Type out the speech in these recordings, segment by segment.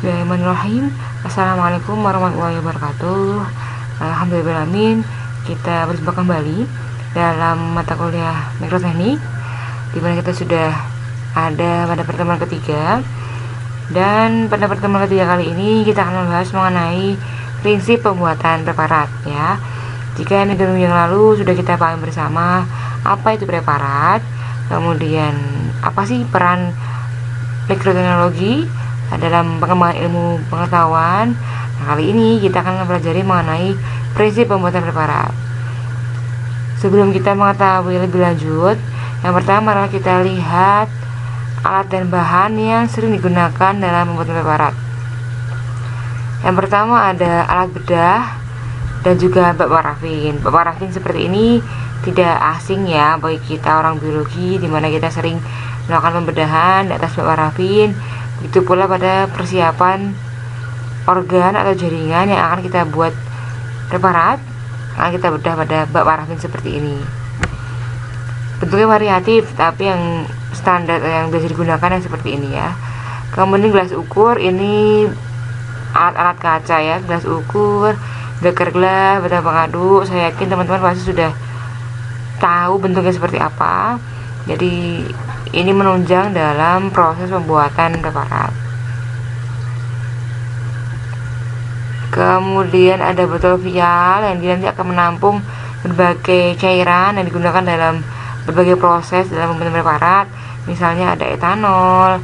Bismillahirrahmanirrahim. Assalamualaikum warahmatullahi wabarakatuh. Alhamdulillahirrahmanirrahim. Kita berjumpa kembali dalam mata kuliah mikroteknik, dimana kita sudah ada pada pertemuan ketiga. Dan pada pertemuan ketiga kali ini kita akan membahas mengenai prinsip pembuatan preparat ya. Jika minggu yang lalu sudah kita pahami bersama apa itu preparat, kemudian apa sih peran mikroteknologi dalam pengembangan ilmu pengetahuan. Nah, kali ini kita akan mempelajari mengenai prinsip pembuatan preparat. Sebelum kita mengetahui lebih lanjut, yang pertama adalah kita lihat alat dan bahan yang sering digunakan dalam pembuatan preparat. Yang pertama ada alat bedah dan juga bak parafin. Bak parafin seperti ini tidak asing ya bagi kita orang biologi, dimana kita sering melakukan pembedahan di atas bak parafin. Itu pula pada persiapan organ atau jaringan yang akan kita buat preparat, akan kita bedah pada bak parafin seperti ini. Bentuknya variatif, tapi yang standar yang biasa digunakan yang seperti ini ya. Kemudian gelas ukur, ini alat-alat kaca ya, gelas ukur, beker gelas, bata pengaduk. Saya yakin teman-teman pasti sudah tahu bentuknya seperti apa. Jadi ini menunjang dalam proses pembuatan preparat. Kemudian ada botol vial yang nanti akan menampung berbagai cairan yang digunakan dalam berbagai proses dalam pembuatan preparat. Misalnya ada etanol,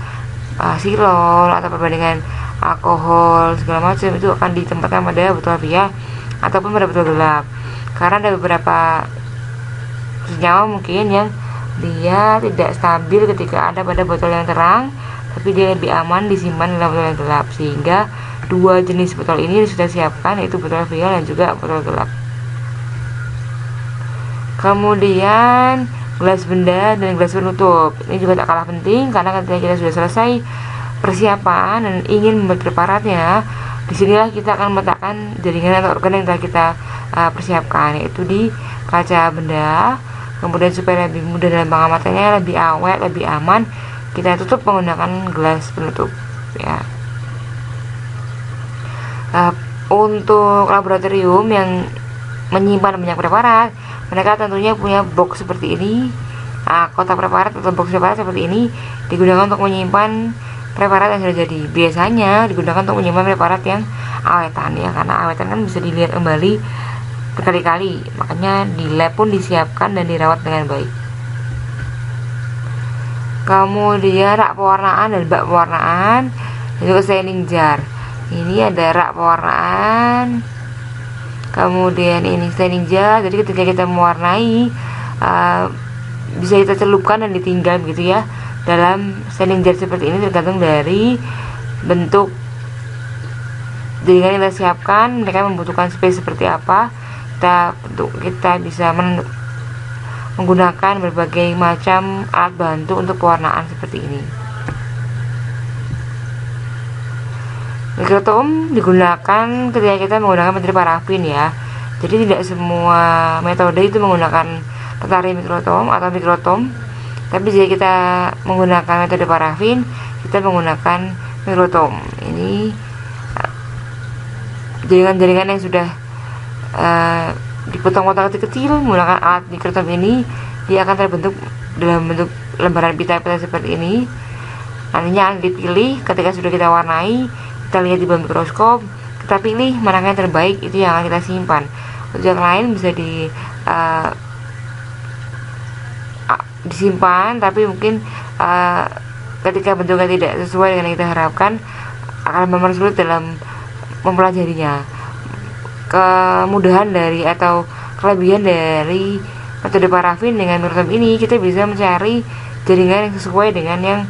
silol, atau perbandingan alkohol segala macam, itu akan ditempatkan pada botol vial ataupun pada botol gelap. Karena ada beberapa senyawa mungkin yang dia tidak stabil ketika ada pada botol yang terang, tapi dia lebih aman disimpan dalam botol yang gelap. Sehingga dua jenis botol ini sudah siapkan, yaitu botol vial dan juga botol gelap. Kemudian gelas benda dan gelas penutup, ini juga tak kalah penting, karena ketika kita sudah selesai persiapan dan ingin membuat preparatnya, disinilah kita akan meletakkan jaringan atau organ yang telah kita persiapkan, yaitu di kaca benda. Kemudian supaya lebih mudah dalam pengamatannya, lebih awet, lebih aman, kita tutup menggunakan gelas penutup ya. Untuk laboratorium yang menyimpan banyak preparat, mereka tentunya punya box seperti ini. Kotak preparat atau box preparat seperti ini digunakan untuk menyimpan preparat yang sudah jadi. Biasanya digunakan untuk menyimpan preparat yang awetan ya, karena awetan kan bisa dilihat kembali berkali-kali, makanya di lab pun disiapkan dan dirawat dengan baik. Kemudian rak pewarnaan dan bak pewarnaan, dan juga staining jar. Ini ada rak pewarnaan, kemudian ini staining jar. Jadi ketika kita mewarnai, bisa kita celupkan dan ditinggal begitu ya dalam staining jar seperti ini, tergantung dari bentuk jaringan yang kita siapkan. Mereka membutuhkan space seperti apa. Kita bisa menggunakan berbagai macam alat bantu untuk pewarnaan seperti ini. Mikrotom digunakan ketika kita menggunakan metode parafin ya. Jadi tidak semua metode itu menggunakan petari mikrotom atau mikrotom. Tapi jika kita menggunakan metode parafin, kita menggunakan mikrotom. Ini jaringan-jaringan yang sudah dipotong-potong kecil menggunakan alat mikrotom ini, dia akan terbentuk dalam bentuk lembaran pita-pita seperti ini. Nantinya akan dipilih ketika sudah kita warnai, kita lihat di bawah mikroskop, kita pilih mana yang terbaik, itu yang akan kita simpan. Untuk yang lain bisa disimpan, tapi mungkin ketika bentuknya tidak sesuai dengan yang kita harapkan, akan mempersulit dalam mempelajarinya. Kemudahan dari atau kelebihan dari metode parafin dengan mikrotom ini, kita bisa mencari jaringan yang sesuai dengan yang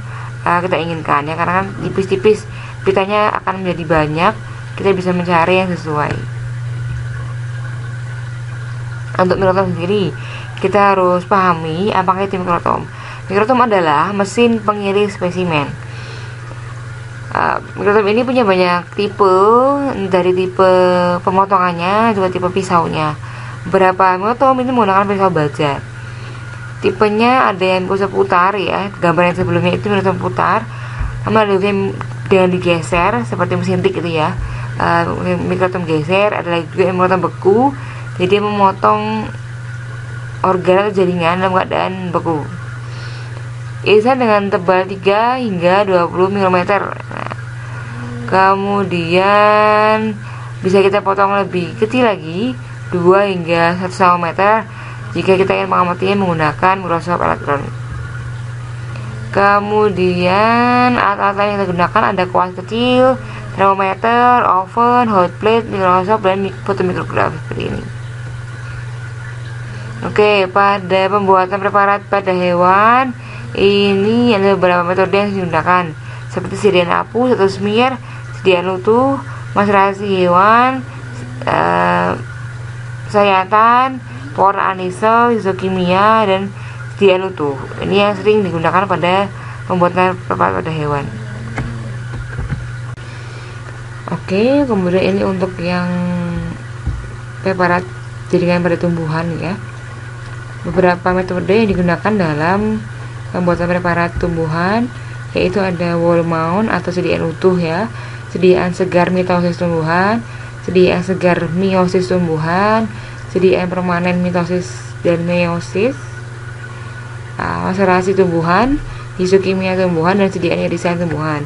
kita inginkan ya, karena kan tipis-tipis pitanya akan menjadi banyak, kita bisa mencari yang sesuai. Untuk mikrotom sendiri, kita harus pahami apakah itu mikrotom. Mikrotom adalah mesin pengiris spesimen. Mikrotom ini punya banyak tipe, dari tipe pemotongannya juga tipe pisaunya. Beberapa mikrotom ini menggunakan pisau baja. Tipenya ada yang bisa putar ya, gambar yang sebelumnya itu mikrotom putar, sama ada yang dengan digeser seperti mesin tik gitu ya. Mikrotom geser, ada lagi juga mikrotom beku, jadi memotong organ atau jaringan dalam keadaan beku. Irisan dengan tebal 3 hingga 20 mm. Nah, kemudian bisa kita potong lebih kecil lagi, 2 hingga 1 cm jika kita ingin mengamatinya menggunakan mikroskop elektronik. Kemudian alat-alat lain yang digunakan ada kuas kecil, termometer, oven, hot plate, mikroskop, dan fotomikrografi seperti ini. Oke, pada pembuatan preparat pada hewan ini ada beberapa metode yang digunakan, seperti sediaan apus atau smear, sediaan utuh, maserasi hewan, sayatan, pewarna anisel, histokimia, dan sediaan utuh. Ini yang sering digunakan pada pembuatan preparat pada hewan. Oke, kemudian ini untuk yang preparat jaringan pada tumbuhan ya. Beberapa metode yang digunakan dalam pembuatan preparat tumbuhan yaitu ada wall mount atau sediaan utuh ya, sediaan segar mitosis tumbuhan, sediaan segar meiosis tumbuhan, sediaan permanen mitosis dan meiosis, maserasi tumbuhan, histokimia tumbuhan, dan sediaan irisan tumbuhan.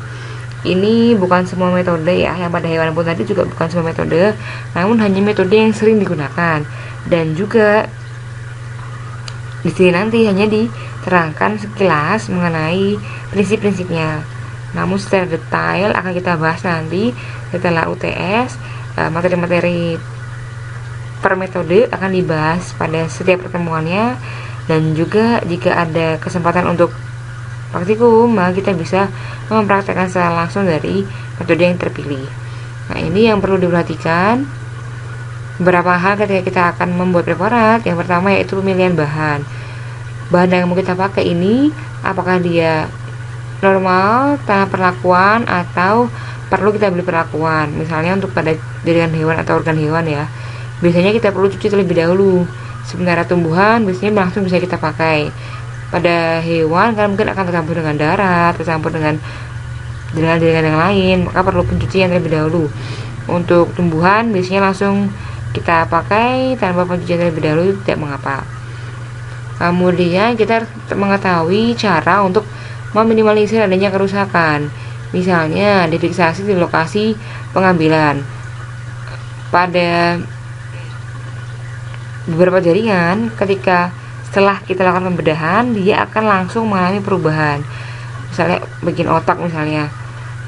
Ini bukan semua metode ya, yang pada hewan pun tadi juga bukan semua metode, namun hanya metode yang sering digunakan. Dan juga di sini nanti hanya diterangkan sekilas mengenai prinsip-prinsipnya. Namun secara detail akan kita bahas nanti setelah UTS. Materi-materi per metode akan dibahas pada setiap pertemuannya, dan juga jika ada kesempatan untuk praktikum, maka kita bisa mempraktekkan secara langsung dari metode yang terpilih. Nah, ini yang perlu diperhatikan beberapa hal ketika kita akan membuat preparat. Yang pertama yaitu pemilihan bahan. Bahan yang mau kita pakai ini apakah dia normal, tanpa perlakuan, atau perlu kita beli perlakuan. Misalnya untuk pada jaringan hewan atau organ hewan ya, biasanya kita perlu cuci terlebih dahulu. Sementara tumbuhan biasanya langsung bisa kita pakai. Pada hewan kan mungkin akan tercampur dengan darah, tercampur dengan jaringan-jaringan yang lain, maka perlu pencucian terlebih dahulu. Untuk tumbuhan biasanya langsung kita pakai tanpa pencucian terlebih dahulu, tidak mengapa. Kemudian kita mengetahui cara untuk meminimalisir adanya kerusakan, misalnya difiksasi di lokasi pengambilan. Pada beberapa jaringan, ketika setelah kita lakukan pembedahan, dia akan langsung mengalami perubahan. Misalnya bagian otak misalnya,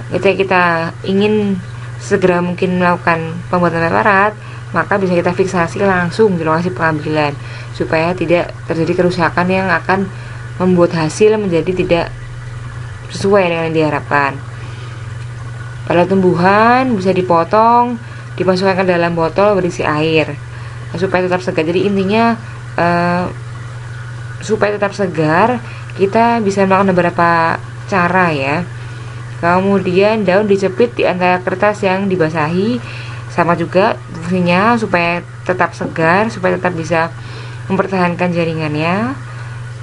ketika kita ingin segera mungkin melakukan pembuatan preparat, maka bisa kita fiksasi langsung di lokasi pengambilan supaya tidak terjadi kerusakan yang akan membuat hasil menjadi tidak sesuai dengan yang diharapkan. Pada tumbuhan bisa dipotong, dimasukkan ke dalam botol berisi air supaya tetap segar. Jadi intinya supaya tetap segar, kita bisa melakukan beberapa cara ya. Kemudian daun dicepit di antara kertas yang dibasahi, sama juga fungsinya supaya tetap segar, supaya tetap bisa mempertahankan jaringannya.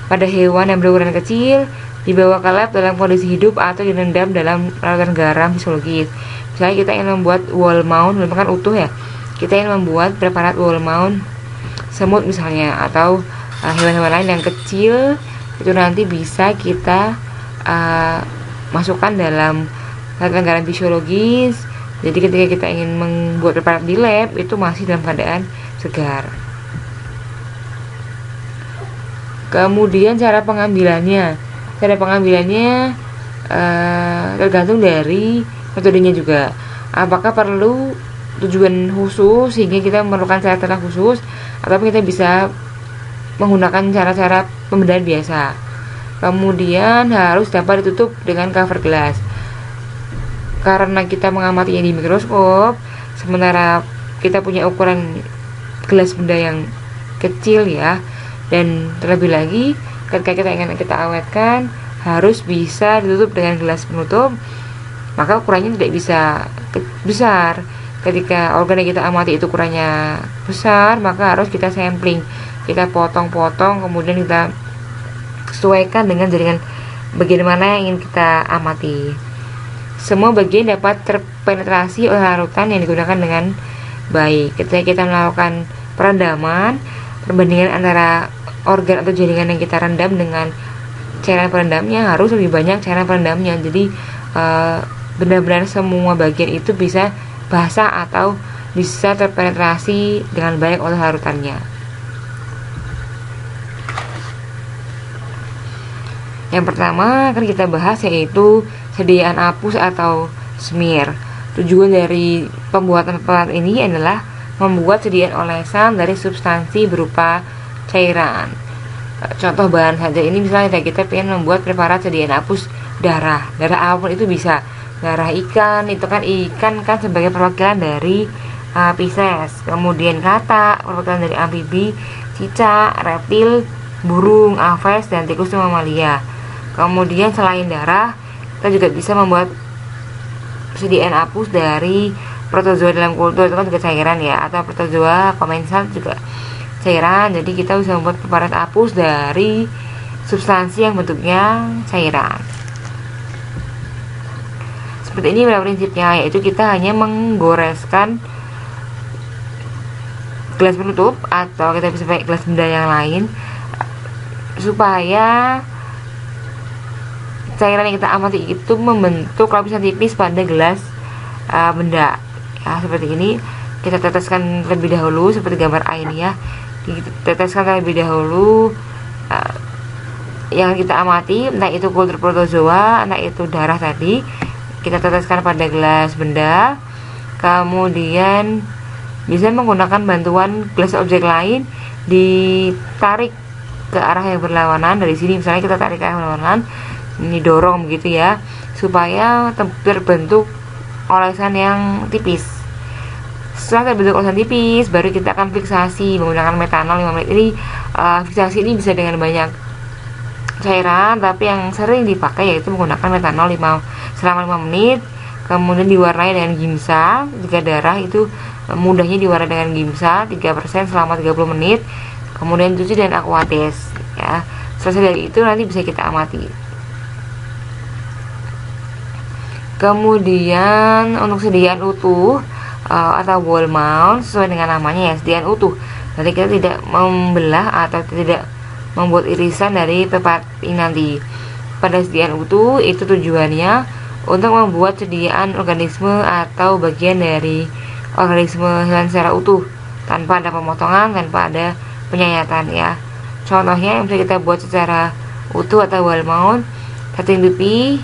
Pada hewan yang berukuran kecil, dibawa ke lab dalam kondisi hidup atau direndam dalam larutan garam fisiologis. Misalnya kita ingin membuat wall mount, kan utuh ya, kita ingin membuat preparat wall mount semut misalnya, atau hewan-hewan lain yang kecil, itu nanti bisa kita masukkan dalam larutan garam fisiologis. Jadi ketika kita ingin membuat preparat di lab, itu masih dalam keadaan segar. Kemudian cara pengambilannya tergantung dari metodenya juga. Apakah perlu tujuan khusus sehingga kita memerlukan cara-cara khusus, atau kita bisa menggunakan cara-cara pembedahan biasa. Kemudian harus dapat ditutup dengan cover glass, karena kita mengamatinya di mikroskop, sementara kita punya ukuran gelas benda yang kecil ya. Dan terlebih lagi ketika kita ingin kita awetkan, harus bisa ditutup dengan gelas penutup, maka ukurannya tidak bisa besar. Ketika organ yang kita amati itu ukurannya besar, maka harus kita sampling, kita potong-potong, kemudian kita sesuaikan dengan jaringan bagian mana yang ingin kita amati. semua bagian dapat terpenetrasi oleh larutan yang digunakan dengan baik. Ketika kita melakukan perendaman, perbandingan antara organ atau jaringan yang kita rendam dengan cairan perendamnya harus lebih banyak cairan perendamnya. Jadi benar-benar semua bagian itu bisa basah atau bisa terpenetrasi dengan baik oleh larutannya. Yang pertama akan kita bahas yaitu sediaan apus atau smear. Tujuan dari pembuatan preparat ini adalah membuat sediaan olesan dari substansi berupa cairan. Contoh bahan saja ini, misalnya kita pengen membuat preparat sediaan apus darah apapun itu bisa. Darah ikan, itu kan ikan kan sebagai perwakilan dari Pisces. Kemudian katak, perwakilan dari amfibi, cicak, reptil, burung, aves, dan tikus mamalia. Kemudian selain darah, kita juga bisa membuat sediaan apus dari protozoa dalam kultur, itu kan juga cairan ya, atau protozoa komensal juga cairan. Jadi kita bisa membuat preparat apus dari substansi yang bentuknya cairan. Seperti ini pada prinsipnya, yaitu kita hanya menggoreskan gelas penutup atau kita bisa pakai gelas benda yang lain supaya cairan yang kita amati itu membentuk lapisan tipis pada gelas benda ya. Seperti ini kita teteskan terlebih dahulu seperti gambar A ini ya. Diteteskan terlebih dahulu yang kita amati, entah itu kultur protozoa, entah itu darah tadi, kita teteskan pada gelas benda. Kemudian bisa menggunakan bantuan gelas objek lain, ditarik ke arah yang berlawanan. Dari sini misalnya kita tarik ke arah yang berlawanan, ini dorong begitu ya, supaya terbentuk olesan yang tipis. Setelah terbentuk olesan tipis, baru kita akan fiksasi menggunakan metanol 5 menit. Ini fiksasi ini bisa dengan banyak cairan, tapi yang sering dipakai yaitu menggunakan metanol selama 5 menit. Kemudian diwarnai dengan gimsa. Jika darah itu mudahnya diwarnai dengan gimsa 3% selama 30 menit. Kemudian cuci dengan aquates ya. Selesai dari itu nanti bisa kita amati. Kemudian untuk sediaan utuh atau wall mount, sesuai dengan namanya ya, sediaan utuh. Jadi kita tidak membelah atau tidak membuat irisan dari preparat ini nanti. Pada sediaan utuh itu tujuannya untuk membuat sediaan organisme atau bagian dari organisme hewan secara utuh, tanpa ada pemotongan, tanpa ada penyayatan ya. Contohnya yang bisa kita buat secara utuh atau wall mount, cacing pipi,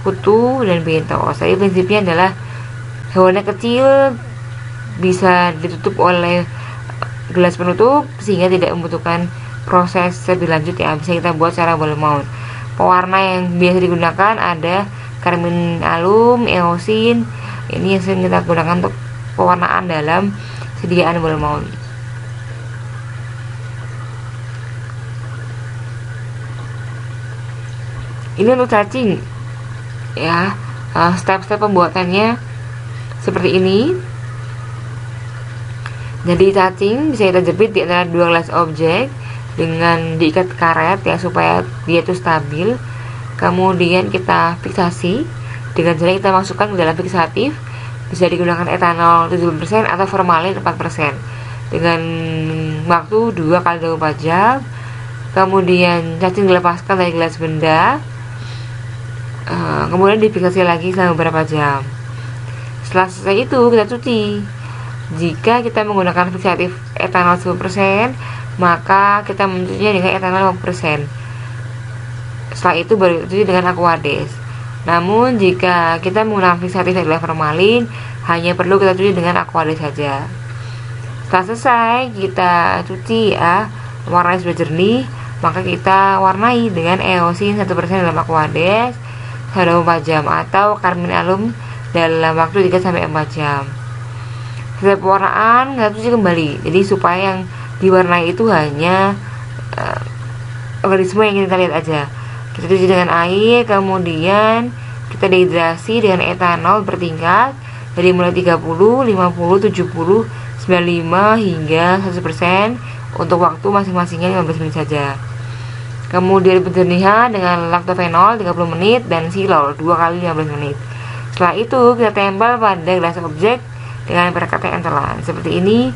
kutu, dan bentos. Jadi prinsipnya adalah hewannya kecil, bisa ditutup oleh gelas penutup sehingga tidak membutuhkan proses lebih lanjut ya. Bisa kita buat secara wall mount. Pewarna yang biasa digunakan ada karmin alum, eosin. Ini yang sering kita gunakan untuk pewarnaan dalam sediaan wall mount. Ini untuk cacing ya. Step-step pembuatannya seperti ini. Jadi cacing bisa kita jepit di antara dua gelas objek dengan diikat karet ya, supaya dia itu stabil. Kemudian kita fiksasi dengan cara kita masukkan ke dalam fiksatif. Bisa digunakan etanol 70% atau formalin 4% dengan waktu 2 kali 24 jam. Kemudian cacing dilepaskan dari gelas benda, kemudian difiksasi lagi selama beberapa jam. Setelah selesai itu kita cuci. Jika kita menggunakan fiksatif etanol 10%, maka kita mencucinya dengan etanol 50%. Setelah itu baru kita cuci dengan aquades. Namun jika kita menggunakan fiksatif adalah formalin, hanya perlu kita cuci dengan aquades saja. Setelah selesai kita cuci ya, warnanya sudah jernih, maka kita warnai dengan eosin 1% dalam aquades selama 4 jam atau karmin alum dalam waktu 3-4 jam. Setelah pewarnaan kita cuci kembali. Jadi supaya yang diwarnai itu hanya organisme yang kita lihat aja. Kita cuci dengan air, kemudian kita dehidrasi dengan etanol bertingkat dari mulai 30, 50, 70, 95 hingga 100% untuk waktu masing-masingnya 15 menit saja. Kemudian penjernihan dengan laktofenol 30 menit dan silol 2 kali 15 menit. Setelah itu kita tempel pada gelas objek dengan perekat yang entelan. Seperti ini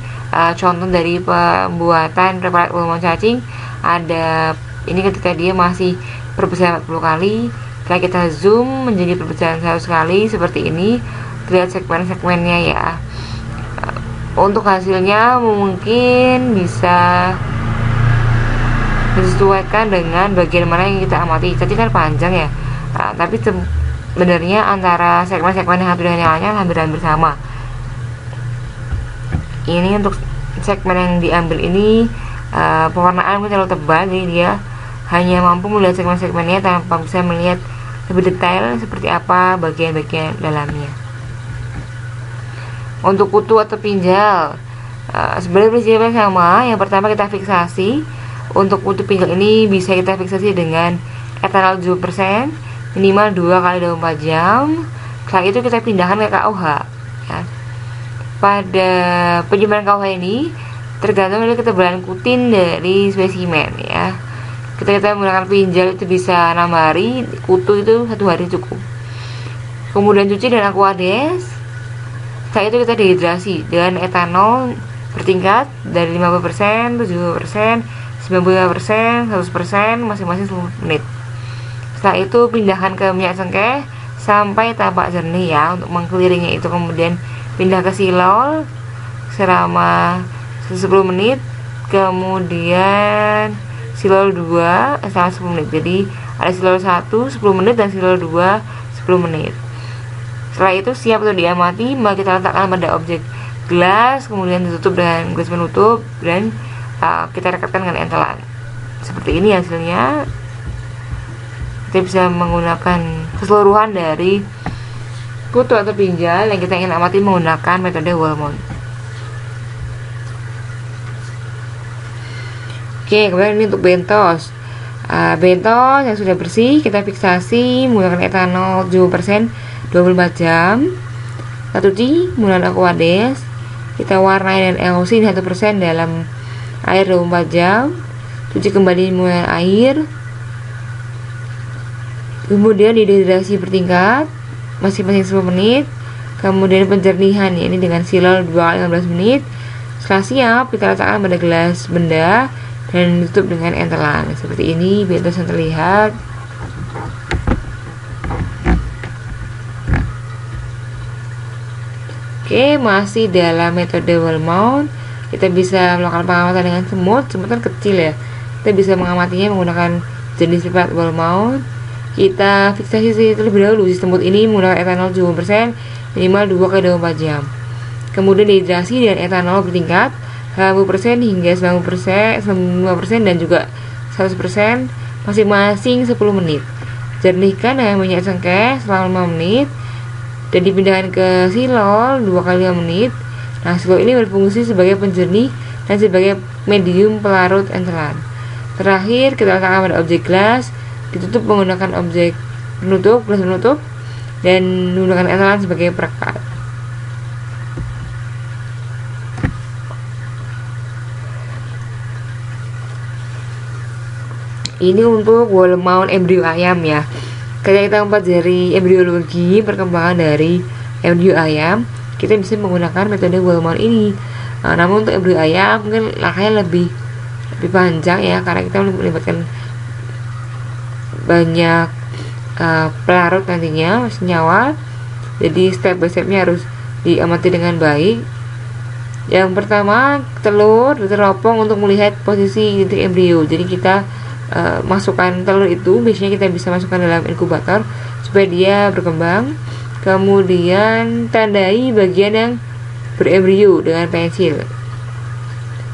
contoh dari pembuatan preparat wormhole cacing. Ada ini ketika dia masih perbesar 40 kali. Setelah kita zoom menjadi perbesaran 100 kali seperti ini, lihat segmen-segmennya ya. Untuk hasilnya mungkin bisa disesuaikan dengan bagian mana yang kita amati. Tadi kan panjang ya, tapi sebenarnya antara segmen-segmen yang satu dengan yang lainnya hampir-hampir sama. Ini untuk segmen yang diambil ini pewarnaan terlalu tebal, jadi dia hanya mampu melihat segmen-segmennya tanpa bisa melihat lebih detail seperti apa bagian-bagian dalamnya. Untuk kutu atau pinjal, sebenarnya prinsipnya sama. Yang pertama kita fiksasi. Untuk kutu pinjal ini bisa kita fiksasi dengan etanol 7%, minimal 2 kali 24 jam. Setelah itu kita pindahkan ke KUH ya. Pada penyimpanan KUH ini tergantung dari ketebalan kutin dari spesimen ya. Kita menggunakan pinjal itu bisa 6 hari, kutu itu 1 hari cukup. Kemudian cuci dengan aquades. Setelah itu kita dehidrasi dengan etanol bertingkat dari 50%, 70%, 95%, 100% masing-masing 10 menit. Setelah itu pindahkan ke minyak cengkeh sampai tampak jernih ya. Untuk mengkeliringnya itu kemudian pindah ke silol selama 10 menit, kemudian silol 2 selama 10 menit. Jadi ada silol 1 10 menit dan silol 2 10 menit. Setelah itu siap untuk diamati, maka kita letakkan pada objek gelas, kemudian ditutup dengan gelas penutup dan kita rekatkan dengan entelan. Seperti ini hasilnya. Kita bisa menggunakan keseluruhan dari kutu atau pinjal yang kita ingin amati menggunakan metode wormhole. Oke, kemudian ini untuk bentos. Bentos yang sudah bersih kita fiksasi menggunakan etanol 7% 24 jam. Kita cuci menggunakan aquades. Kita warnai dengan eosin 1% dalam air 24 jam. Cuci kembali menggunakan air. Kemudian didehidrasi bertingkat masing-masing 10 menit. Kemudian penjernihan ya, ini dengan silol 2 kali 15 menit. Setelah siap kita letakkan pada gelas benda dan ditutup dengan entelan. Seperti ini bentos yang terlihat. Oke, masih dalam metode wall mount. Kita bisa melakukan pengamatan dengan semut kan kecil ya. Kita bisa mengamatinya menggunakan jenis preparat wall mount. Kita fiksasi terlebih dahulu. Si semut ini menggunakan etanol 7% minimal 2 kali 24 jam. Kemudian dehidrasi dengan etanol bertingkat 80% hingga 95% dan juga 100% masing-masing 10 menit. Jernihkan dengan minyak cengkeh selama 5 menit dan dipindahkan ke silol 2 kali 5 menit. Nah, silol ini berfungsi sebagai penjernih dan sebagai medium pelarut entelan. Terakhir, kita letakkan pada objek gelas, ditutup menggunakan objek penutup, gelas penutup, dan menggunakan entelan sebagai perekat. Ini untuk wall mount embrio ayam ya. Ketika kita mempelajari embriologi perkembangan dari embrio ayam, kita bisa menggunakan metode wall mount ini. Namun untuk embrio ayam mungkin langkahnya lebih panjang ya, karena kita melibatkan banyak pelarut nantinya, senyawa. Jadi step by stepnya harus diamati dengan baik. Yang pertama, telur diteropong untuk melihat posisi titik embrio. Jadi kita masukkan telur itu, biasanya kita bisa masukkan dalam inkubator supaya dia berkembang. Kemudian tandai bagian yang berembrio dengan pensil.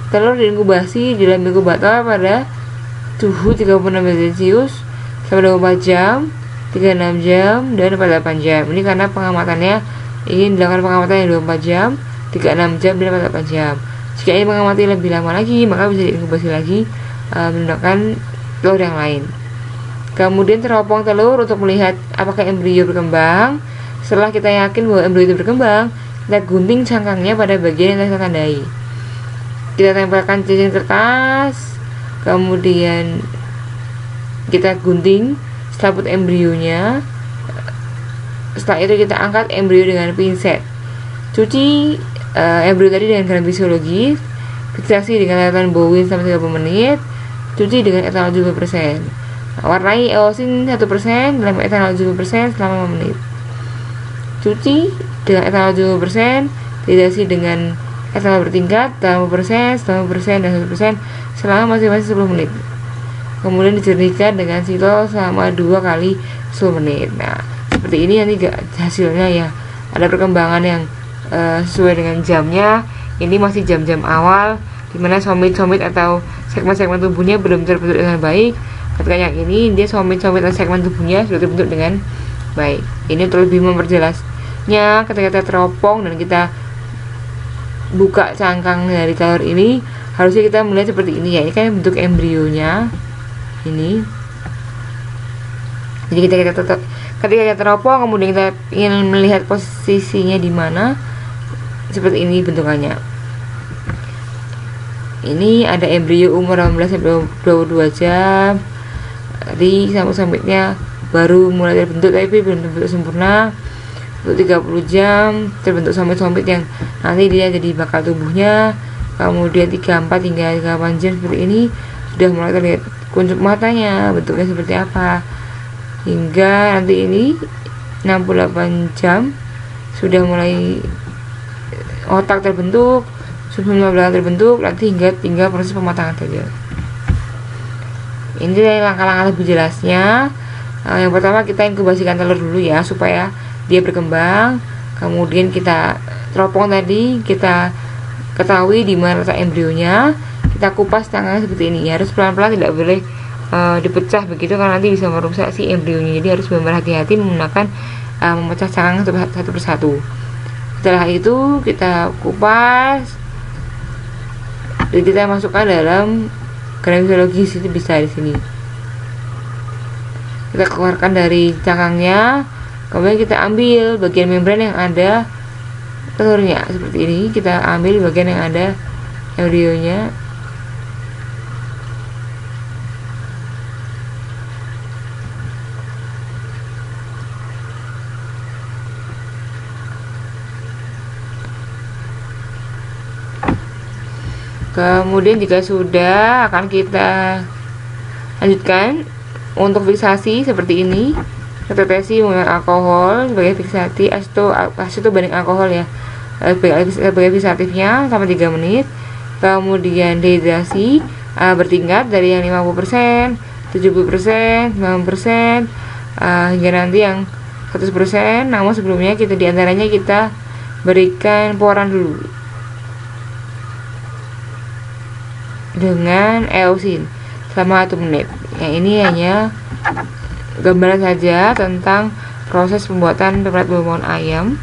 Telur diinkubasi di dalam inkubator pada suhu 36 derajat Celcius selama 24 jam, 36 jam, dan 48 jam. Ini karena pengamatannya ingin dilakukan pengamatan yang 24 jam, 36 jam, dan 48 jam. Jika ingin mengamati lebih lama lagi, maka bisa diinkubasi lagi menggunakan telur yang lain. Kemudian teropong telur untuk melihat apakah embrio berkembang. Setelah kita yakin bahwa embrio itu berkembang, kita gunting cangkangnya pada bagian yang kita tandai. Kita tempelkan cincin kertas, kemudian kita gunting selaput embrionya. Setelah itu kita angkat embrio dengan pinset. Cuci embrio tadi dengan garam fisiologis, fiksasi dengan larutan bowin sampai 30 menit, cuci dengan etanol 70%. Warnai eosin 1% dalam etanol 70% selama 5 menit. Cuci dengan etanol 70%, dehidrasi dengan etanol bertingkat dalam 10%, 90% dan 1% selama masing-masing 10 menit. Kemudian dijernihkan dengan sitol selama 2 kali 10 menit. Nah, seperti ini nanti hasilnya ya. Ada perkembangan yang sesuai dengan jamnya. Ini masih jam-jam awal dimana somit-somit atau segmen-segmen tubuhnya belum terbentuk dengan baik. Ketika yang ini dia somit-somit atau segmen tubuhnya sudah terbentuk dengan baik. Ini untuk lebih memperjelasnya, ketika kita teropong dan kita buka cangkang dari telur ini, harusnya kita melihat seperti ini ya. Ini kan bentuk embrionya ini. Jadi ketika kita teropong, kemudian kita ingin melihat posisinya di mana, seperti ini bentukannya. Ini ada embrio umur 18-22 jam. Tadi samit-samitnya baru mulai terbentuk tapi belum terbentuk sempurna. Untuk 30 jam terbentuk somit-somit yang nanti dia jadi bakal tubuhnya. Kemudian 34 hingga 38 jam seperti ini sudah mulai terlihat kuncup matanya, bentuknya seperti apa. Hingga nanti ini 68 jam sudah mulai otak terbentuk, subsumma belakang terbentuk, nanti hingga tinggal proses pematangan saja. Ini dari langkah-langkah lebih jelasnya. Yang pertama kita inkubasikan telur dulu ya supaya dia berkembang. Kemudian kita teropong tadi, kita ketahui di mana letak embrionya. Kita kupas tangannya seperti ini. Harus pelan-pelan, tidak boleh dipecah begitu karena nanti bisa merusak si embrionya. Jadi harus benar-benar hati-hati menggunakan memecah cangkang satu persatu. Setelah itu kita kupas dan kita masukkan dalam garam fisiologis, itu bisa di sini. Kita keluarkan dari cangkangnya, kemudian kita ambil bagian membran yang ada telurnya seperti ini. Kita ambil bagian yang ada embrionya. Kemudian jika sudah, akan kita lanjutkan untuk fiksasi seperti ini. Kita tetesi menggunakan alkohol sebagai fiksati, aseto banding alkohol ya, sebagai fiksatifnya sampai 3 menit. Kemudian dehidrasi bertingkat dari yang 50%, 70%, 90%, hingga nanti yang 100%. Namun sebelumnya kita diantaranya kita berikan pewarnaan dulu dengan eosin selama 1 menit. Yang ini hanya gambaran saja tentang proses pembuatan preparat bumbu ayam.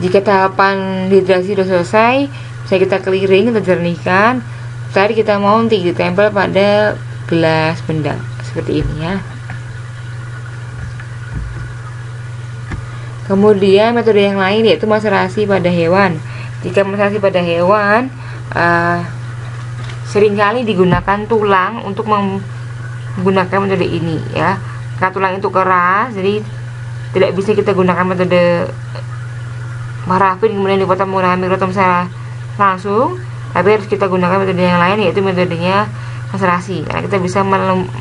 Jika tahapan dehidrasi sudah selesai, bisa kita clearing, kita jernihkan. Tadi kita mounting, ditempel pada gelas benda seperti ini ya. Kemudian metode yang lain yaitu maserasi pada hewan. Jika maserasi pada hewan, seringkali digunakan tulang untuk menggunakan metode ini ya. Karena tulang itu keras, jadi tidak bisa kita gunakan metode parafin kemudian dipotong menggunakan mikrotom secara langsung, tapi harus kita gunakan metode yang lain yaitu metodenya maserasi, karena kita bisa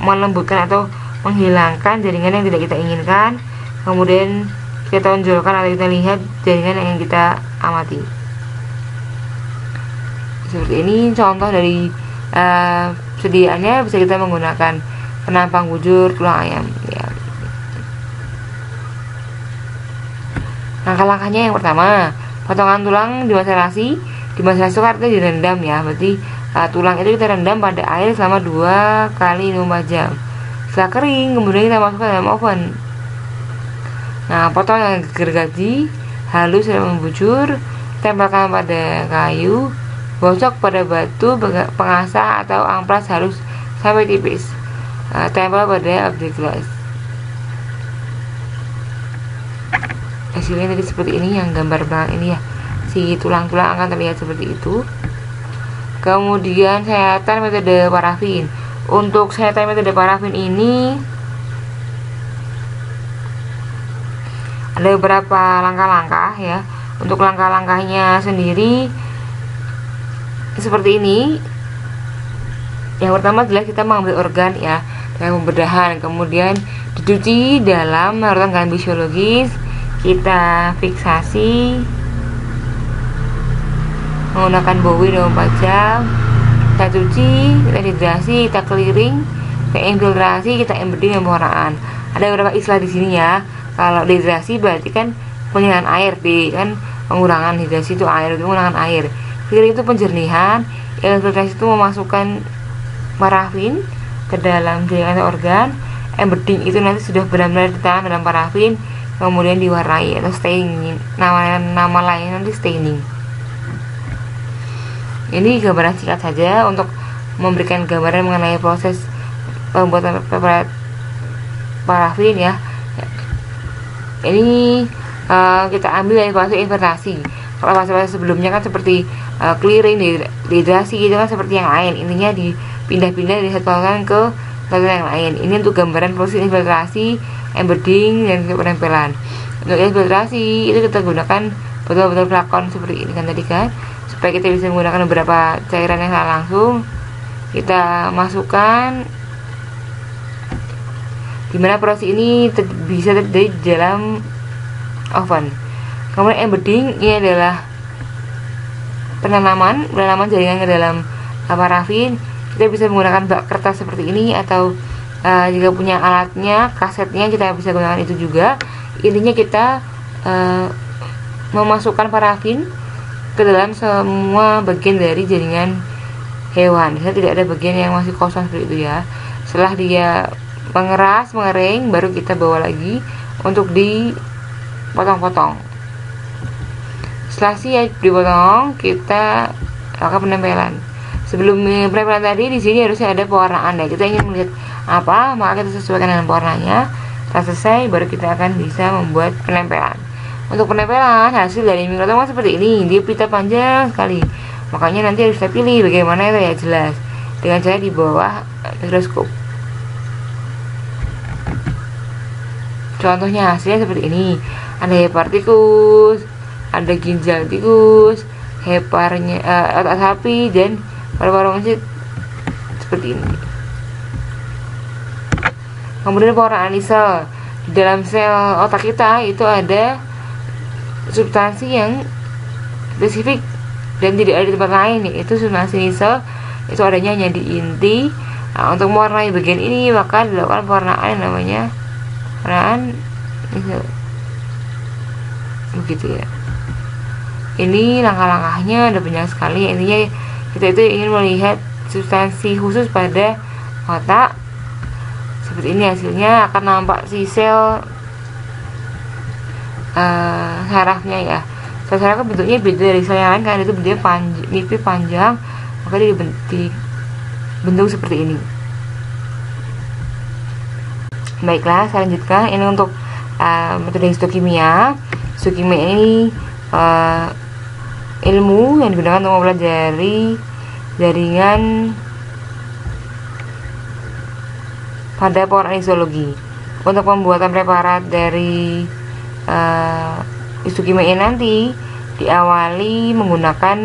melembutkan atau menghilangkan jaringan yang tidak kita inginkan. Kemudian kita tonjolkan atau kita lihat jaringan yang kita amati. Seperti ini contoh dari sediaannya. Bisa kita menggunakan penampang bujur tulang ayam ya. Langkah-langkahnya yang pertama, potongan tulang dimaserasi. Dimaserasi itu artinya direndam ya. Berarti tulang itu kita rendam pada air selama 2 kali 24 jam. Setelah kering, kemudian kita masukkan dalam oven. Nah, potong yang gergaji halus dan membujur, tempelkan pada kayu, gosok pada batu pengasah atau amplas halus sampai tipis. Tempel pada objek gelas. Hasilnya tadi seperti ini, yang gambar belakang ini ya. Si tulang-tulang akan terlihat seperti itu. Kemudian sayatan metode parafin. Untuk sayatan metode parafin ini Ada beberapa langkah-langkah ya. Untuk langkah-langkahnya sendiri seperti ini. Yang pertama adalah kita mengambil organ ya dengan pembedahan, kemudian dicuci dalam larutan garam fisiologis, kita fiksasi menggunakan Bowie 24 jam, kita cuci, kita dehidrasi, kita clearing, kita infiltrasi, kita embedding dan pewarnaan. Ada beberapa istilah di sini ya. Kalau dehidrasi berarti kan penghinaan air, kan pengurangan hidrasi itu air, itu pengurangan air. Clearing itu penjernihan, infiltrasi itu memasukkan parafin ke dalam jaringan organ, embedding itu nanti sudah benar-benar ditanam dalam parafin, kemudian diwarnai atau staining, nama lainnya nanti staining. Ini gambaran singkat saja untuk memberikan gambaran mengenai proses pembuatan preparat parafin ya. Ini kita ambil dari fase infiltrasi. Kalau fase-fase sebelumnya kan seperti clearing, dehidrasi itu kan seperti yang lain, intinya dipindah-pindah dari satu larutan ke larutan yang lain. Ini untuk gambaran proses infiltrasi, embedding, dan penempelan. Untuk infiltrasi itu kita gunakan botol-botol flakon seperti ini kan tadi kan, supaya kita bisa menggunakan beberapa cairan yang langsung kita masukkan, dimana proses ini bisa terjadi di dalam oven. Kemudian embedding ini adalah penanaman jaringan ke dalam parafin. Kita bisa menggunakan bak kertas seperti ini, atau jika punya alatnya, kasetnya, kita bisa gunakan itu juga. Intinya kita memasukkan parafin ke dalam semua bagian dari jaringan hewan. Jadi tidak ada bagian yang masih kosong seperti itu ya. Setelah dia mengering, baru kita bawa lagi untuk dipotong-potong. Setelah siap dipotong, kita lakukan penempelan. Sebelum penempelan tadi, di sini harusnya ada pewarnaan. Nah, kita ingin melihat apa, maka kita sesuaikan dengan pewarnanya. Setelah selesai, baru kita akan bisa membuat penempelan. Untuk penempelan, hasil dari mikrotom seperti ini, dia pita panjang sekali. Makanya nanti harus kita pilih bagaimana itu ya, jelas dengan cara di bawah mikroskop. Contohnya hasilnya seperti ini. Ada hepartikus, ada ginjal tikus, heparnya otak sapi, dan paru-paru manusia seperti ini. Kemudian pewarnaan sel. Di dalam sel otak kita itu ada substansi yang spesifik dan tidak ada di tempat lain, yaitu substansi sel itu adanya hanya di inti. Nah, untuk mewarnai bagian ini maka dilakukan pewarnaan yang namanya pewarnaan sel. Begitu ya. Ini langkah-langkahnya ada banyak sekali. Intinya kita itu ingin melihat substansi khusus pada otak. Seperti ini hasilnya, akan nampak si sel sarafnya ya. Sel saraf bentuknya beda dari sel yang lain karena itu bentuknya nipis panjang, maka dia dibentuk seperti ini. Baiklah, saya lanjutkan. Ini untuk metode histokimia. Histokimia ini ilmu yang digunakan untuk mempelajari jaringan pada pewarnaan histologi. Untuk pembuatan preparat dari histokimia ini nanti diawali menggunakan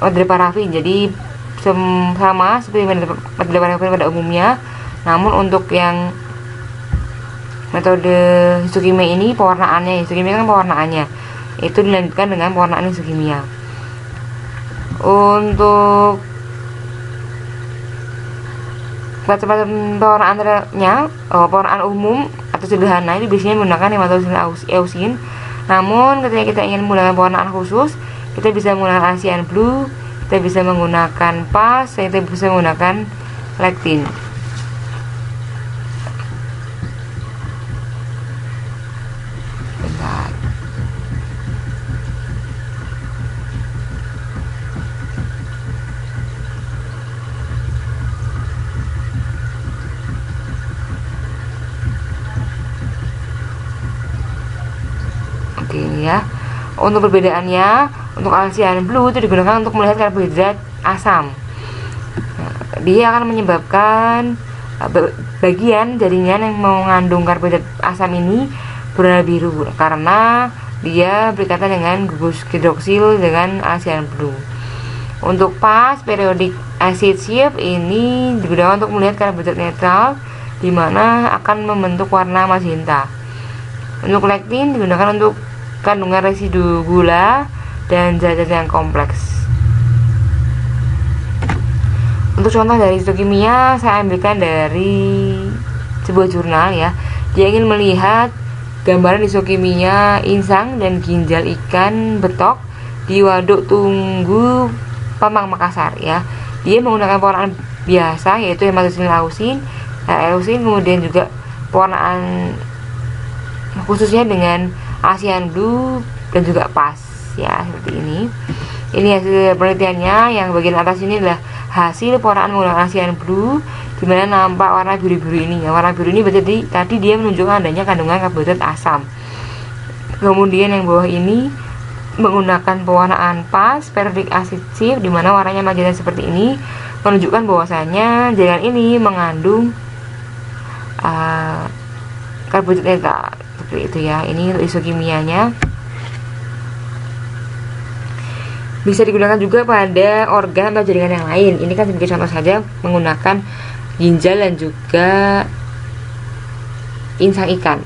metode parafin. Jadi sama seperti metode parafin pada umumnya, namun untuk yang metode histokimia ini pewarnaannya, histokimia kan pewarnaannya itu dilanjutkan dengan pewarnaan histokimia. Untuk macam-macam pewarnaan umum atau sederhana itu biasanya menggunakan hematoksin eusin. Namun ketika kita ingin menggunakan pewarnaan khusus, kita bisa menggunakan Asian Blue, kita bisa menggunakan PAS, kita bisa menggunakan lectin. Ini ya. Untuk perbedaannya, untuk Asian Blue itu digunakan untuk melihat karbohidrat asam. Dia akan menyebabkan bagian jaringan yang mengandung karbohidrat asam ini berwarna biru karena dia berkaitan dengan gugus hidroksil dengan ASEAN Blue. Untuk PAS periodic acid shift ini digunakan untuk melihat karbohidrat netral di mana akan membentuk warna magenta. Untuk lektin digunakan untuk kandungan residu gula dan zat-zat yang kompleks. Untuk contoh dari histokimia saya ambilkan dari sebuah jurnal ya. Dia ingin melihat gambaran histokimia insang dan ginjal ikan betok di waduk Tunggu Pamang Makassar ya. Dia menggunakan pewarnaan biasa yaitu hematosin lausin, eusin, kemudian juga pewarnaan khususnya dengan ASEAN Blue dan juga PAS ya, seperti ini. Ini hasil penelitiannya. Yang bagian atas ini adalah hasil pewarnaan menggunakan ASEAN Blue, di mana nampak warna biru-biru ini ya. Warna biru ini berarti tadi dia menunjukkan adanya kandungan karbohidrat asam. Kemudian yang bawah ini menggunakan pewarnaan PAS periodic acid shift, di mana warnanya magenta seperti ini menunjukkan bahwasanya jaringan ini mengandung karbohidrat netral seperti itu ya. Ini untuk isokimianya. Bisa digunakan juga pada organ atau jaringan yang lain. Ini kan sebagai contoh saja menggunakan ginjal dan juga insang ikan.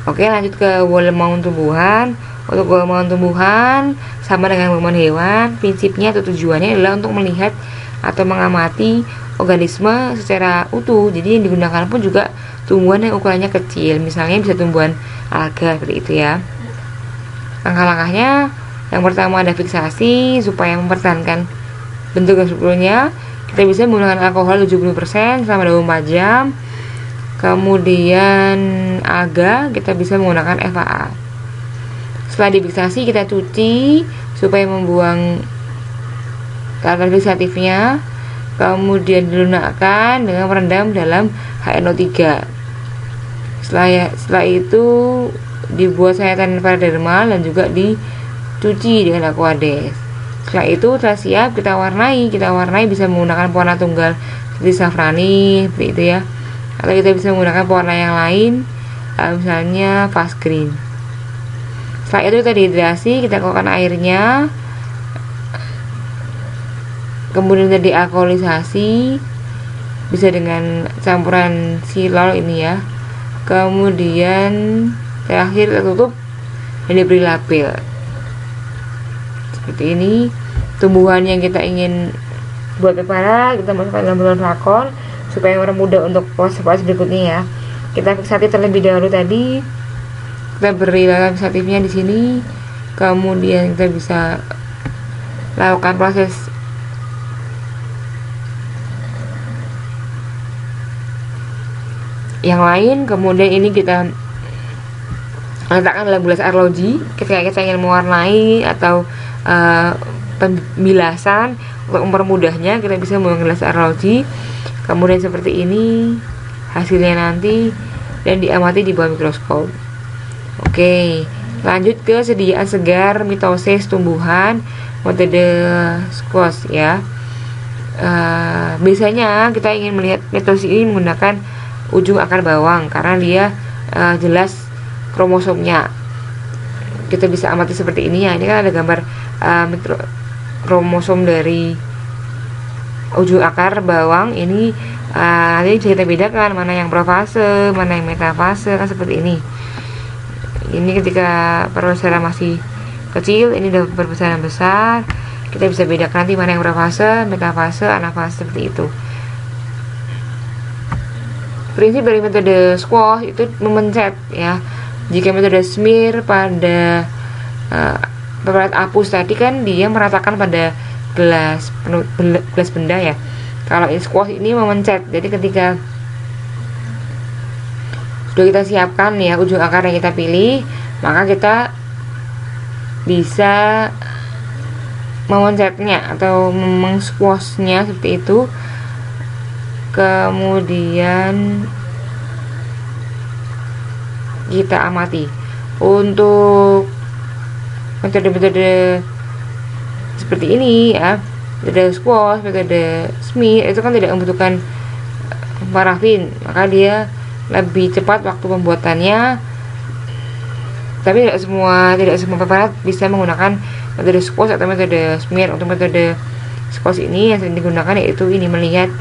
Oke, lanjut ke Wollemong tumbuhan. Untuk Wollemong tumbuhan sama dengan Wollemong hewan, prinsipnya atau tujuannya adalah untuk melihat atau mengamati organisme secara utuh. Jadi yang digunakan pun juga tumbuhan yang ukurannya kecil, misalnya bisa tumbuhan alga seperti itu ya. Langkah-langkahnya, yang pertama ada fiksasi supaya mempertahankan bentuk yang sebelumnya. Kita bisa menggunakan alkohol 70% selama 24 jam. Kemudian alga kita bisa menggunakan FAA. Setelah difiksasi kita cuci supaya membuang karbon fiksatifnya. Kemudian dilunakkan dengan merendam dalam HNO3. Setelah itu dibuat sayatan paradermal dan juga dicuci dengan Aquades. Setelah itu telah siap kita warnai bisa menggunakan pewarna tunggal seperti safrani seperti itu ya, atau kita bisa menggunakan pewarna yang lain misalnya fast green. Setelah itu kita dehidrasi, kita keluarkan airnya, kemudian kita dialkoholisasi bisa dengan campuran silol ini ya. Kemudian terakhir kita tutup dan diberi label seperti ini. Tumbuhan yang kita ingin buat prepara kita masukkan dalam bulan flakon supaya orang mudah untuk proses berikutnya ya. Kita fiksatif terlebih dahulu tadi, kita beri larutan fiksatifnya di sini, kemudian kita bisa lakukan proses yang lain. Kemudian ini kita letakkan dalam gelas arloji ketika kita ingin mewarnai atau pembilasan. Untuk mempermudahnya kita bisa menggunakan gelas arloji. Kemudian seperti ini hasilnya nanti dan diamati di bawah mikroskop. Oke, lanjut ke sediaan segar mitosis tumbuhan metode squash ya. Biasanya kita ingin melihat mitosis ini menggunakan ujung akar bawang karena dia jelas kromosomnya. Kita bisa amati seperti ini ya. Ini kan ada gambar kromosom dari ujung akar bawang ini. Nanti bisa kita bedakan mana yang profase, mana yang metafase, kan seperti ini. Ini ketika perbesaran masih kecil, ini udah perbesaran besar. Kita bisa bedakan nanti mana yang profase, metafase, anafase seperti itu. Prinsip dari metode squash itu memencet ya. Jika metode smear pada preparat apus tadi kan dia meratakan pada gelas benda ya. Kalau ini squash ini memencet. Jadi ketika sudah kita siapkan ya ujung akar yang kita pilih, maka kita bisa memencetnya atau mengsquashnya seperti itu. Kemudian kita amati. Untuk metode-metode seperti ini ya, metode squash, metode smear itu kan tidak membutuhkan parafin, maka dia lebih cepat waktu pembuatannya. Tapi tidak semua preparat bisa menggunakan metode squash atau metode smear. Untuk metode squash ini yang sering digunakan yaitu ini, melihat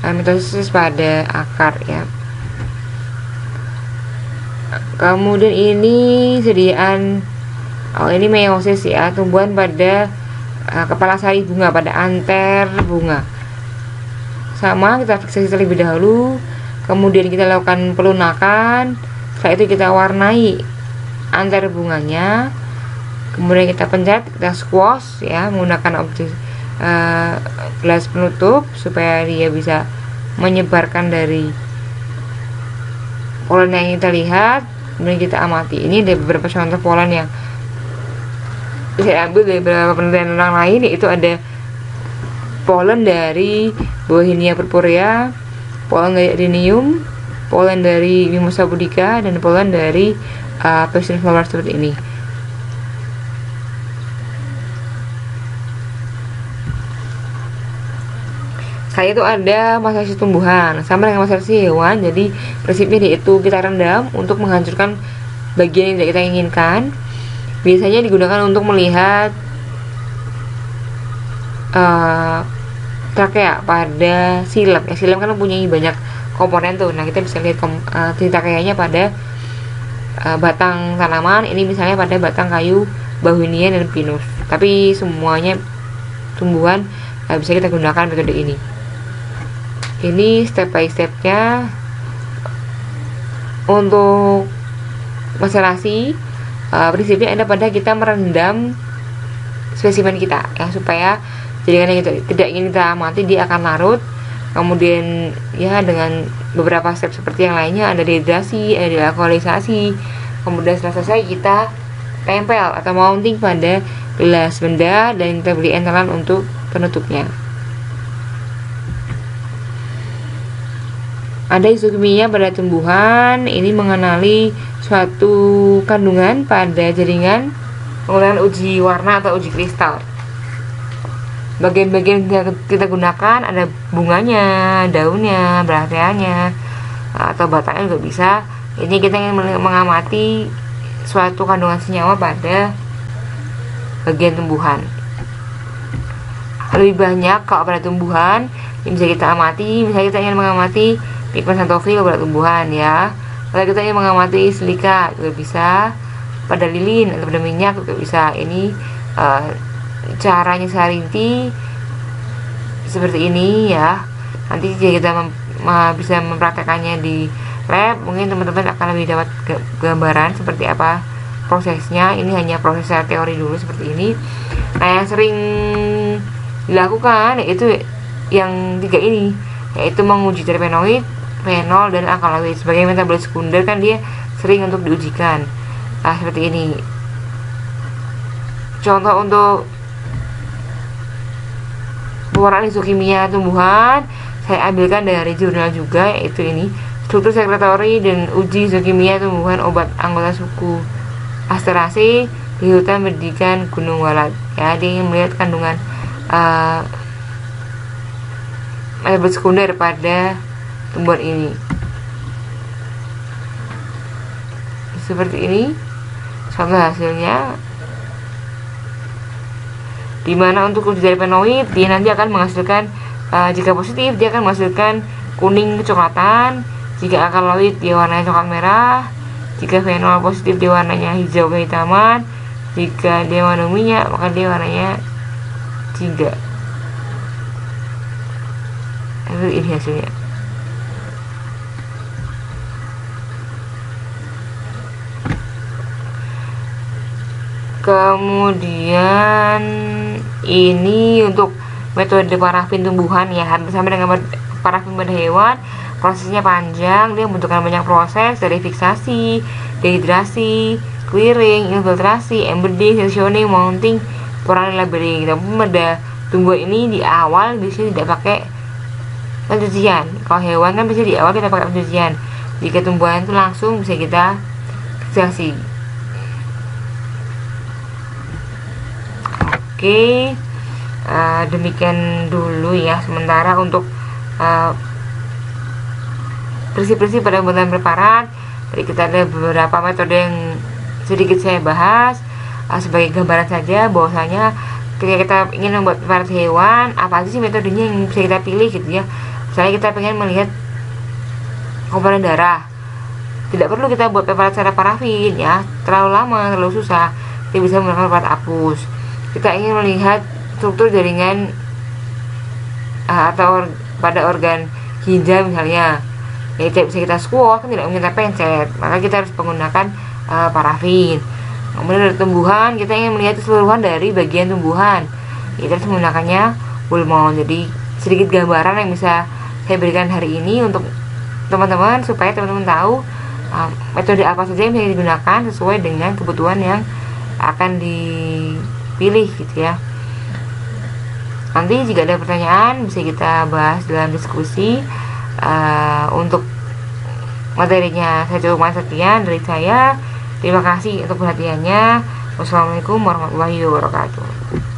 mitosis pada akar ya. Kemudian ini sediaan, ini meiosis ya, tumbuhan pada kepala sari bunga, pada anter bunga. Sama, kita fiksasi terlebih dahulu, kemudian kita lakukan pelunakan. Setelah itu kita warnai antar bunganya, kemudian kita pencet, kita squash ya menggunakan objek gelas penutup supaya dia bisa menyebarkan dari polen yang kita lihat. Kemudian kita amati. Ini ada beberapa contoh polen yang saya ambil dari beberapa penelitian orang lain, yaitu ada polen dari Bauhinia purpurea, polen dari Rhinium, polen dari Mimosa pudica, dan polen dari passion flower seperti ini. Saya itu ada masalah tumbuhan sama dengan masalah hewan. Jadi prinsipnya yaitu kita rendam untuk menghancurkan bagian yang tidak kita inginkan. Biasanya digunakan untuk melihat trakea pada silem ya. Silem kan mempunyai banyak komponen tuh. Nah, kita bisa lihat trakeanya pada batang tanaman. Ini misalnya pada batang kayu Bauhinia dan Pinus. Tapi semuanya tumbuhan bisa kita gunakan metode ini. Ini step by stepnya. Untuk maserasi, prinsipnya ada pada kita merendam spesimen kita ya, supaya jaringan yang kita tidak ingin kita amati dia akan larut. Kemudian ya dengan beberapa step seperti yang lainnya, ada dehidrasi, ada dealkoholisasi. Kemudian setelah selesai kita tempel atau mounting pada gelas benda, dan kita beri entelan untuk penutupnya. Ada isokimia pada tumbuhan, ini mengenali suatu kandungan pada jaringan menggunakan uji warna atau uji kristal. Bagian-bagian kita gunakan ada bunganya, daunnya, bracteanya, atau batangnya juga bisa. Ini kita ingin mengamati suatu kandungan senyawa pada bagian tumbuhan. Lebih banyak kalau pada tumbuhan yang bisa kita amati, misalnya kita ingin mengamati pigmen xanthophyll pada tumbuhan ya. Kalau kita ingin mengamati silika juga bisa, pada lilin atau pada minyak juga bisa. Ini caranya sarinti seperti ini ya. Nanti jika kita bisa mempraktekannya di lab, mungkin teman-teman akan lebih dapat gambaran seperti apa prosesnya. Ini hanya proses teori dulu seperti ini. Nah, yang sering dilakukan yaitu yang tiga ini, yaitu menguji terpenoid, fenol, dan alkaloid sebagai metabolit sekunder. Kan dia sering untuk diujikan. Nah, seperti ini contoh untuk pewarnaan isokimia tumbuhan. Saya ambilkan dari jurnal juga, yaitu ini, struktur sekretory dan uji isokimia tumbuhan obat anggota suku Asteraceae di hutan pendidikan Gunung Walat ya. Dia ingin melihat kandungan metabolit sekunder pada tumbuhan ini. Seperti ini contoh hasilnya, dimana untuk uji terpenoid dia nanti akan menghasilkan jika positif dia akan menghasilkan kuning kecoklatan, jika alkaloid dia warnanya coklat merah, jika fenol positif dia warnanya hijau kehitaman, jika dia mengandung minyak maka dia warnanya jingga. Ini hasilnya. Kemudian ini untuk metode parafin tumbuhan ya, hampir sama dengan parafin pada hewan. Prosesnya panjang, dia membutuhkan banyak proses dari fiksasi, dehidrasi, clearing, infiltrasi, embedding, sectioning, mounting, pewarnaan, labeling. Tapi pada tumbuhan ini di awal biasanya tidak pakai pencucian. Kalau hewan kan biasanya di awal kita pakai pencucian. Jika tumbuhan itu langsung bisa kita fiksasi. Oke, demikian dulu ya sementara untuk prinsip-prinsip pada pembuatan preparat. Jadi kita ada beberapa metode yang sedikit saya bahas sebagai gambaran saja, bahwasanya ketika kita ingin membuat preparat hewan, apa aja sih metodenya yang bisa kita pilih gitu ya. Misalnya kita pengen melihat komponen darah, tidak perlu kita buat preparat secara parafin ya, terlalu lama, terlalu susah. Kita bisa menggunakan preparat apus. Kita ingin melihat struktur jaringan atau pada organ ginjal misalnya, ya tidak bisa kita squat, kan tidak mungkin kita pencet, maka kita harus menggunakan parafin. Kemudian dari tumbuhan, kita ingin melihat keseluruhan dari bagian tumbuhan, kita harus menggunakannya Bullmont. Jadi sedikit gambaran yang bisa saya berikan hari ini untuk teman-teman, supaya teman-teman tahu metode apa saja yang bisa digunakan sesuai dengan kebutuhan yang akan dipilih gitu ya. Nanti jika ada pertanyaan bisa kita bahas dalam diskusi. Untuk materinya saya cukupkan sekian dari saya. Terima kasih untuk perhatiannya. Wassalamualaikum warahmatullahi wabarakatuh.